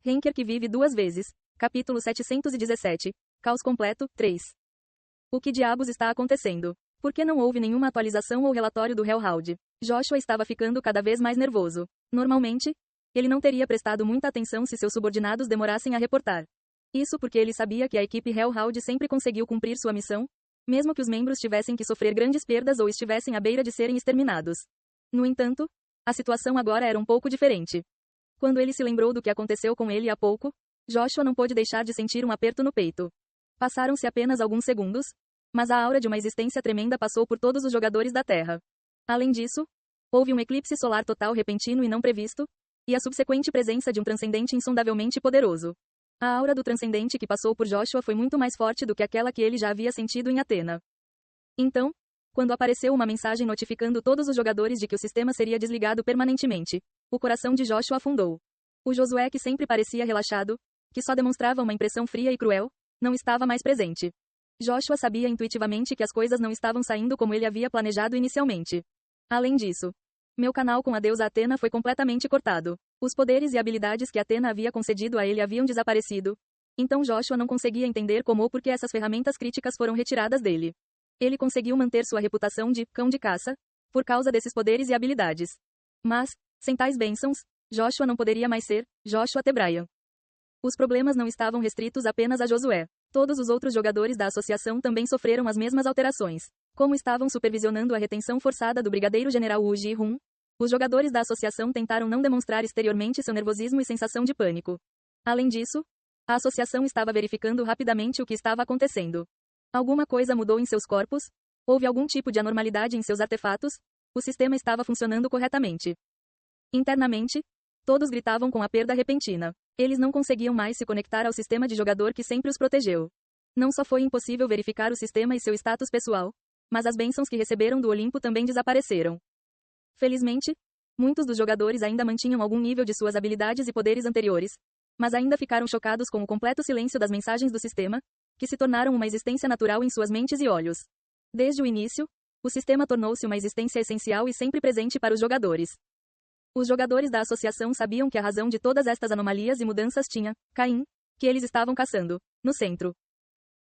Henker que vive duas vezes. Capítulo 717. Caos completo, 3. O que diabos está acontecendo? Por que não houve nenhuma atualização ou relatório do Hellhound? Joshua estava ficando cada vez mais nervoso. Normalmente, ele não teria prestado muita atenção se seus subordinados demorassem a reportar. Isso porque ele sabia que a equipe Hellhound sempre conseguiu cumprir sua missão, mesmo que os membros tivessem que sofrer grandes perdas ou estivessem à beira de serem exterminados. No entanto, a situação agora era um pouco diferente. Quando ele se lembrou do que aconteceu com ele há pouco, Joshua não pôde deixar de sentir um aperto no peito. Passaram-se apenas alguns segundos, mas a aura de uma existência tremenda passou por todos os jogadores da Terra. Além disso, houve um eclipse solar total repentino e não previsto, e a subsequente presença de um transcendente insondavelmente poderoso. A aura do transcendente que passou por Joshua foi muito mais forte do que aquela que ele já havia sentido em Atena. Então, quando apareceu uma mensagem notificando todos os jogadores de que o sistema seria desligado permanentemente, o coração de Joshua afundou. O Josué, que sempre parecia relaxado, que só demonstrava uma impressão fria e cruel, não estava mais presente. Joshua sabia intuitivamente que as coisas não estavam saindo como ele havia planejado inicialmente. Além disso, meu canal com a deusa Atena foi completamente cortado. Os poderes e habilidades que Atena havia concedido a ele haviam desaparecido. Então Joshua não conseguia entender como ou por que essas ferramentas críticas foram retiradas dele. Ele conseguiu manter sua reputação de cão de caça, por causa desses poderes e habilidades. Mas, sem tais bênçãos, Joshua não poderia mais ser Joshua Tebryan. Os problemas não estavam restritos apenas a Josué. Todos os outros jogadores da associação também sofreram as mesmas alterações. Como estavam supervisionando a retenção forçada do brigadeiro general Woo Ji-hun, os jogadores da associação tentaram não demonstrar exteriormente seu nervosismo e sensação de pânico. Além disso, a associação estava verificando rapidamente o que estava acontecendo. Alguma coisa mudou em seus corpos? Houve algum tipo de anormalidade em seus artefatos? O sistema estava funcionando corretamente. Internamente, todos gritavam com a perda repentina. Eles não conseguiam mais se conectar ao sistema de jogador que sempre os protegeu. Não só foi impossível verificar o sistema e seu status pessoal, mas as bênçãos que receberam do Olimpo também desapareceram. Felizmente, muitos dos jogadores ainda mantinham algum nível de suas habilidades e poderes anteriores, mas ainda ficaram chocados com o completo silêncio das mensagens do sistema, que se tornaram uma existência natural em suas mentes e olhos. Desde o início, o sistema tornou-se uma existência essencial e sempre presente para os jogadores. Os jogadores da associação sabiam que a razão de todas estas anomalias e mudanças tinha, Caim, que eles estavam caçando, no centro.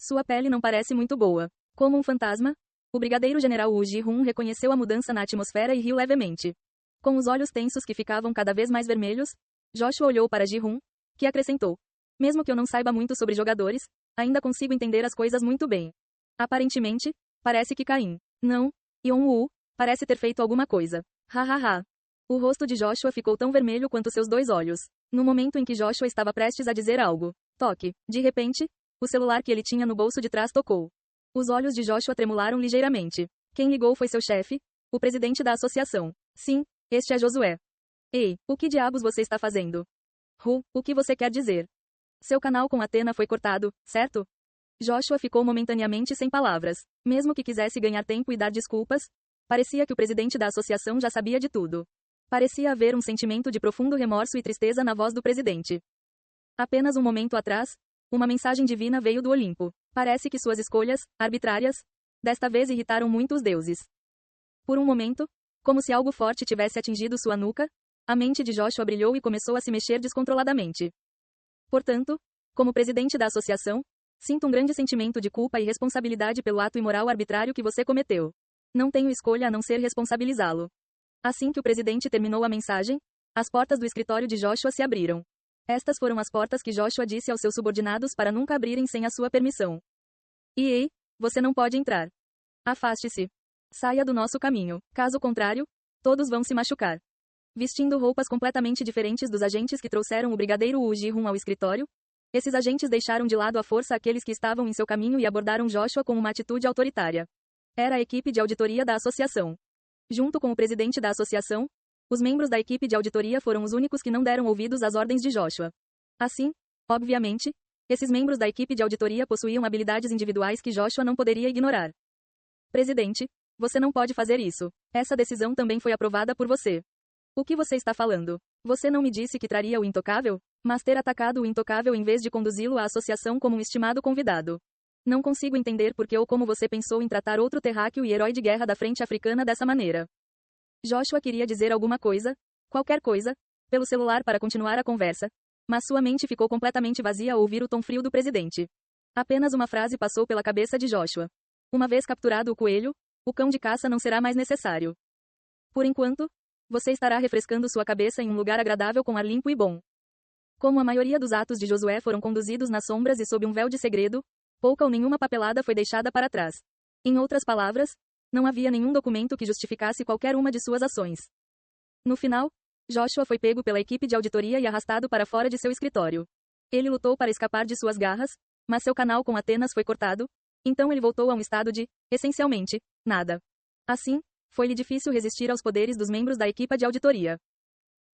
Sua pele não parece muito boa. Como um fantasma, o brigadeiro general Woo Ji-hun reconheceu a mudança na atmosfera e riu levemente. Com os olhos tensos que ficavam cada vez mais vermelhos, Joshua olhou para Ji-hun, que acrescentou: mesmo que eu não saiba muito sobre jogadores, ainda consigo entender as coisas muito bem. Aparentemente, parece que Caim, não, Yeon-woo, parece ter feito alguma coisa. Ha. O rosto de Joshua ficou tão vermelho quanto seus dois olhos. No momento em que Joshua estava prestes a dizer algo, toque. De repente, o celular que ele tinha no bolso de trás tocou. Os olhos de Joshua tremularam ligeiramente. Quem ligou foi seu chefe, o presidente da associação. Sim, este é Josué. Ei, o que diabos você está fazendo? O que você quer dizer? Seu canal com Atena foi cortado, certo? Joshua ficou momentaneamente sem palavras. Mesmo que quisesse ganhar tempo e dar desculpas, parecia que o presidente da associação já sabia de tudo. Parecia haver um sentimento de profundo remorso e tristeza na voz do presidente. Apenas um momento atrás, uma mensagem divina veio do Olimpo. Parece que suas escolhas, arbitrárias, desta vez irritaram muito os deuses. Por um momento, como se algo forte tivesse atingido sua nuca, a mente de Joshua brilhou e começou a se mexer descontroladamente. Portanto, como presidente da associação, sinto um grande sentimento de culpa e responsabilidade pelo ato imoral arbitrário que você cometeu. Não tenho escolha a não ser responsabilizá-lo. Assim que o presidente terminou a mensagem, as portas do escritório de Joshua se abriram. Estas foram as portas que Joshua disse aos seus subordinados para nunca abrirem sem a sua permissão. Ei, você não pode entrar. Afaste-se. Saia do nosso caminho. Caso contrário, todos vão se machucar. Vestindo roupas completamente diferentes dos agentes que trouxeram o brigadeiro Woo Ji-hun ao escritório, esses agentes deixaram de lado à força aqueles que estavam em seu caminho e abordaram Joshua com uma atitude autoritária. Era a equipe de auditoria da associação. Junto com o presidente da associação, os membros da equipe de auditoria foram os únicos que não deram ouvidos às ordens de Joshua. Assim, obviamente, esses membros da equipe de auditoria possuíam habilidades individuais que Joshua não poderia ignorar. Presidente, você não pode fazer isso. Essa decisão também foi aprovada por você. O que você está falando? Você não me disse que traria o intocável? Mas ter atacado o intocável em vez de conduzi-lo à associação como um estimado convidado. Não consigo entender por que ou como você pensou em tratar outro terráqueo e herói de guerra da frente africana dessa maneira. Joshua queria dizer alguma coisa, qualquer coisa, pelo celular para continuar a conversa, Mas sua mente ficou completamente vazia ao ouvir o tom frio do presidente. Apenas uma frase passou pela cabeça de Joshua. Uma vez capturado o coelho, o cão de caça não será mais necessário. Por enquanto, você estará refrescando sua cabeça em um lugar agradável com ar limpo e bom. Como a maioria dos atos de Josué foram conduzidos nas sombras e sob um véu de segredo, pouca ou nenhuma papelada foi deixada para trás. Em outras palavras, não havia nenhum documento que justificasse qualquer uma de suas ações. No final, Joshua foi pego pela equipe de auditoria e arrastado para fora de seu escritório. Ele lutou para escapar de suas garras, mas seu canal com Atenas foi cortado, então ele voltou a um estado de, essencialmente, nada. Assim, foi-lhe difícil resistir aos poderes dos membros da equipe de auditoria.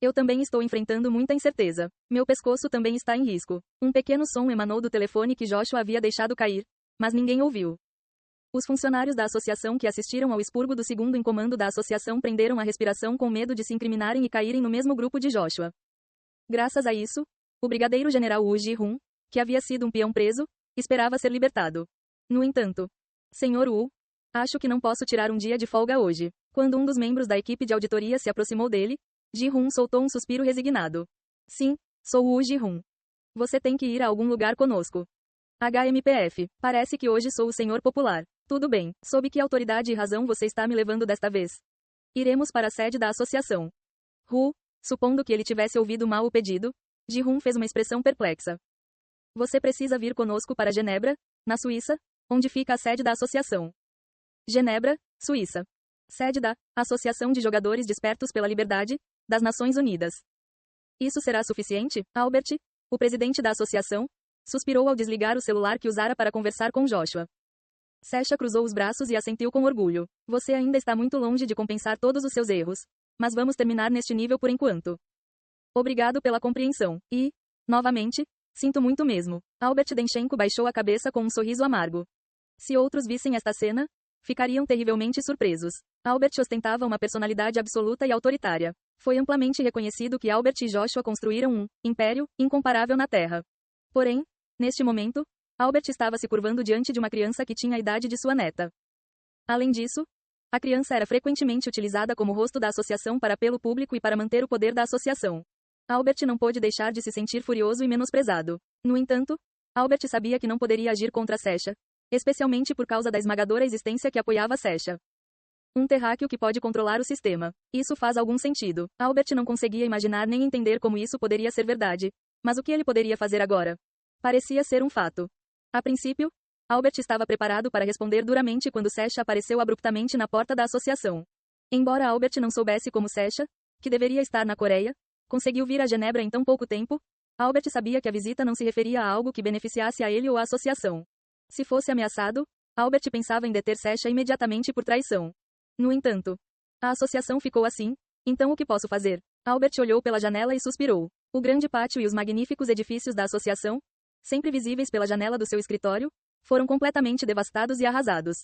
Eu também estou enfrentando muita incerteza. Meu pescoço também está em risco. Um pequeno som emanou do telefone que Joshua havia deixado cair, mas ninguém ouviu. Os funcionários da associação que assistiram ao expurgo do segundo em comando da associação prenderam a respiração com medo de se incriminarem e caírem no mesmo grupo de Joshua. Graças a isso, o brigadeiro-general Wu Ji-hun, que havia sido um peão preso, esperava ser libertado. No entanto, Senhor Wu, acho que não posso tirar um dia de folga hoje. Quando um dos membros da equipe de auditoria se aproximou dele, Ji-hun soltou um suspiro resignado. Sim, sou Wu Ji-hun. Você tem que ir a algum lugar conosco. HMPF, parece que hoje sou o senhor popular. Tudo bem, sob que autoridade e razão você está me levando desta vez? Iremos para a sede da associação. Supondo que ele tivesse ouvido mal o pedido, Ji-hun fez uma expressão perplexa. Você precisa vir conosco para Genebra, na Suíça, onde fica a sede da associação. Genebra, Suíça. Sede da Associação de Jogadores Despertos pela Liberdade, das Nações Unidas. Isso será suficiente, Albert? O presidente da associação suspirou ao desligar o celular que usara para conversar com Joshua. Sasha cruzou os braços e assentiu com orgulho. Você ainda está muito longe de compensar todos os seus erros. Mas vamos terminar neste nível por enquanto. Obrigado pela compreensão. E, novamente, sinto muito mesmo. Albert Denchenko baixou a cabeça com um sorriso amargo. Se outros vissem esta cena, ficariam terrivelmente surpresos. Albert ostentava uma personalidade absoluta e autoritária. Foi amplamente reconhecido que Albert e Joshua construíram um império incomparável na Terra. Porém, neste momento, Albert estava se curvando diante de uma criança que tinha a idade de sua neta. Além disso, a criança era frequentemente utilizada como rosto da associação para apelo público e para manter o poder da associação. Albert não pôde deixar de se sentir furioso e menosprezado. No entanto, Albert sabia que não poderia agir contra Sasha, especialmente por causa da esmagadora existência que apoiava Sasha. Um terráqueo que pode controlar o sistema. Isso faz algum sentido. Albert não conseguia imaginar nem entender como isso poderia ser verdade. Mas o que ele poderia fazer agora? Parecia ser um fato. A princípio, Albert estava preparado para responder duramente quando Sasha apareceu abruptamente na porta da associação. Embora Albert não soubesse como Sasha, que deveria estar na Coreia, conseguiu vir a Genebra em tão pouco tempo, Albert sabia que a visita não se referia a algo que beneficiasse a ele ou a associação. Se fosse ameaçado, Albert pensava em deter Sasha imediatamente por traição. No entanto, a associação ficou assim, então o que posso fazer? Albert olhou pela janela e suspirou. O grande pátio e os magníficos edifícios da associação, sempre visíveis pela janela do seu escritório, foram completamente devastados e arrasados.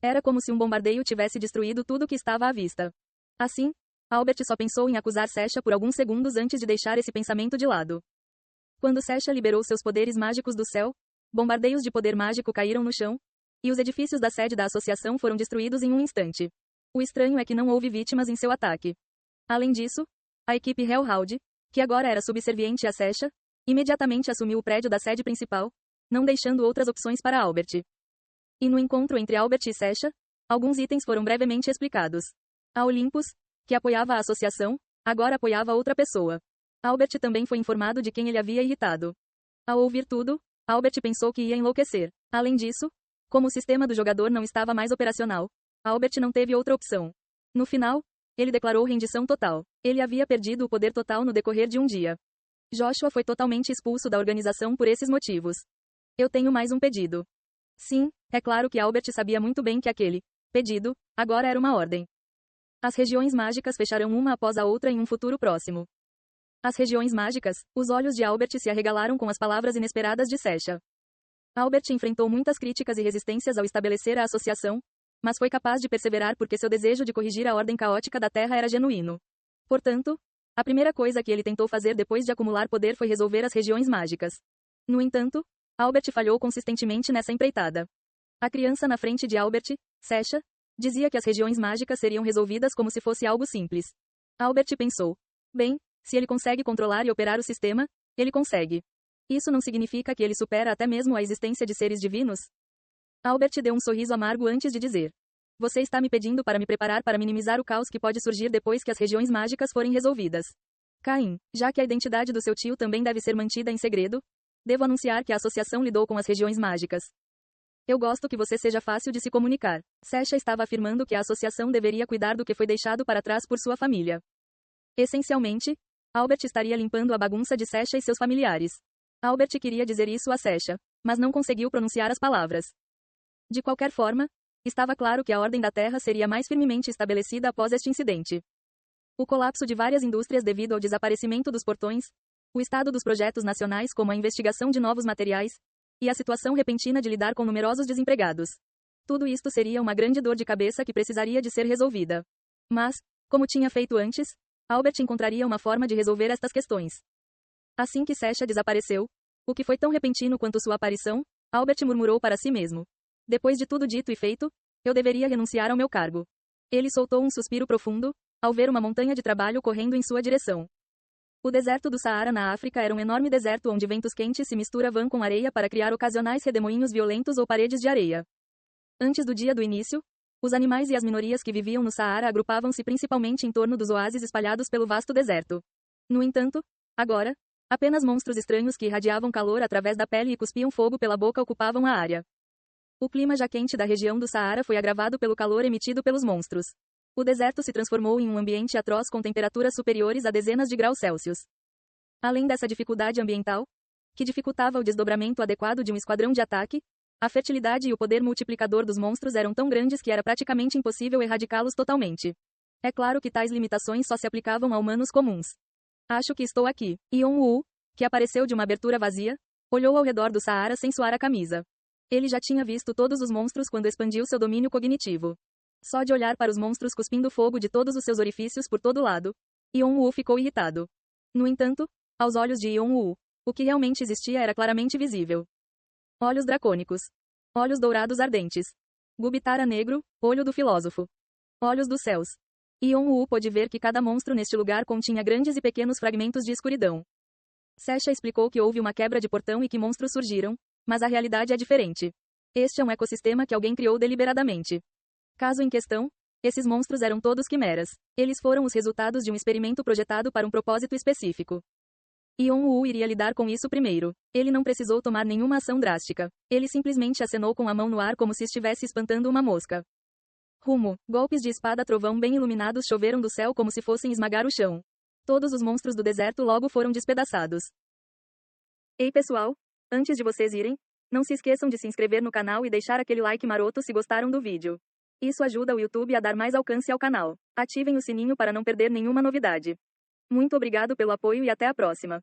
Era como se um bombardeio tivesse destruído tudo o que estava à vista. Assim, Albert só pensou em acusar Sasha por alguns segundos antes de deixar esse pensamento de lado. Quando Sasha liberou seus poderes mágicos do céu, bombardeios de poder mágico caíram no chão, e os edifícios da sede da associação foram destruídos em um instante. O estranho é que não houve vítimas em seu ataque. Além disso, a equipe Hellhound, que agora era subserviente a Sasha, imediatamente assumiu o prédio da sede principal, não deixando outras opções para Albert. E no encontro entre Albert e Sasha, alguns itens foram brevemente explicados. A Olympus, que apoiava a associação, agora apoiava outra pessoa. Albert também foi informado de quem ele havia irritado. Ao ouvir tudo, Albert pensou que ia enlouquecer. Além disso, como o sistema do jogador não estava mais operacional, Albert não teve outra opção. No final, ele declarou rendição total. Ele havia perdido o poder total no decorrer de um dia. Joshua foi totalmente expulso da organização por esses motivos. Eu tenho mais um pedido. Sim, é claro que Albert sabia muito bem que aquele pedido agora era uma ordem. As regiões mágicas fecharão uma após a outra em um futuro próximo. As regiões mágicas, os olhos de Albert se arregalaram com as palavras inesperadas de Sasha. Albert enfrentou muitas críticas e resistências ao estabelecer a associação, mas foi capaz de perseverar porque seu desejo de corrigir a ordem caótica da Terra era genuíno. Portanto, a primeira coisa que ele tentou fazer depois de acumular poder foi resolver as regiões mágicas. No entanto, Albert falhou consistentemente nessa empreitada. A criança na frente de Albert, Sasha, dizia que as regiões mágicas seriam resolvidas como se fosse algo simples. Albert pensou: bem, se ele consegue controlar e operar o sistema, ele consegue. Isso não significa que ele supera até mesmo a existência de seres divinos? Albert deu um sorriso amargo antes de dizer. Você está me pedindo para me preparar para minimizar o caos que pode surgir depois que as regiões mágicas forem resolvidas. Caim, já que a identidade do seu tio também deve ser mantida em segredo, devo anunciar que a associação lidou com as regiões mágicas. Eu gosto que você seja fácil de se comunicar. Sasha estava afirmando que a associação deveria cuidar do que foi deixado para trás por sua família. Essencialmente, Albert estaria limpando a bagunça de Sasha e seus familiares. Albert queria dizer isso a Sasha, mas não conseguiu pronunciar as palavras. De qualquer forma, estava claro que a ordem da Terra seria mais firmemente estabelecida após este incidente. O colapso de várias indústrias devido ao desaparecimento dos portões, o estado dos projetos nacionais como a investigação de novos materiais, e a situação repentina de lidar com numerosos desempregados. Tudo isto seria uma grande dor de cabeça que precisaria de ser resolvida. Mas, como tinha feito antes, Albert encontraria uma forma de resolver estas questões. Assim que Sasha desapareceu, o que foi tão repentino quanto sua aparição, Albert murmurou para si mesmo. Depois de tudo dito e feito, eu deveria renunciar ao meu cargo. Ele soltou um suspiro profundo, ao ver uma montanha de trabalho correndo em sua direção. O deserto do Saara na África era um enorme deserto onde ventos quentes se misturavam com areia para criar ocasionais redemoinhos violentos ou paredes de areia. Antes do dia do início, os animais e as minorias que viviam no Saara agrupavam-se principalmente em torno dos oásis espalhados pelo vasto deserto. No entanto, agora, apenas monstros estranhos que irradiavam calor através da pele e cuspiam fogo pela boca ocupavam a área. O clima já quente da região do Saara foi agravado pelo calor emitido pelos monstros. O deserto se transformou em um ambiente atroz com temperaturas superiores a dezenas de graus Celsius. Além dessa dificuldade ambiental, que dificultava o desdobramento adequado de um esquadrão de ataque, a fertilidade e o poder multiplicador dos monstros eram tão grandes que era praticamente impossível erradicá-los totalmente. É claro que tais limitações só se aplicavam a humanos comuns. Acho que estou aqui. Yon-woo, que apareceu de uma abertura vazia, olhou ao redor do Saara sem suar a camisa. Ele já tinha visto todos os monstros quando expandiu seu domínio cognitivo. Só de olhar para os monstros cuspindo fogo de todos os seus orifícios por todo lado, Yon-woo ficou irritado. No entanto, aos olhos de Yon-woo, o que realmente existia era claramente visível. Olhos dracônicos. Olhos dourados ardentes. Gubitara negro, olho do filósofo. Olhos dos céus. Yon-woo pôde ver que cada monstro neste lugar continha grandes e pequenos fragmentos de escuridão. Sasha explicou que houve uma quebra de portão e que monstros surgiram, mas a realidade é diferente. Este é um ecossistema que alguém criou deliberadamente. Caso em questão, esses monstros eram todos quimeras. Eles foram os resultados de um experimento projetado para um propósito específico. Yon-woo iria lidar com isso primeiro. Ele não precisou tomar nenhuma ação drástica. Ele simplesmente acenou com a mão no ar como se estivesse espantando uma mosca. Rumo, golpes de espada-trovão bem iluminados choveram do céu como se fossem esmagar o chão. Todos os monstros do deserto logo foram despedaçados. Ei pessoal! Antes de vocês irem, não se esqueçam de se inscrever no canal e deixar aquele like maroto se gostaram do vídeo. Isso ajuda o YouTube a dar mais alcance ao canal. Ativem o sininho para não perder nenhuma novidade. Muito obrigado pelo apoio e até a próxima.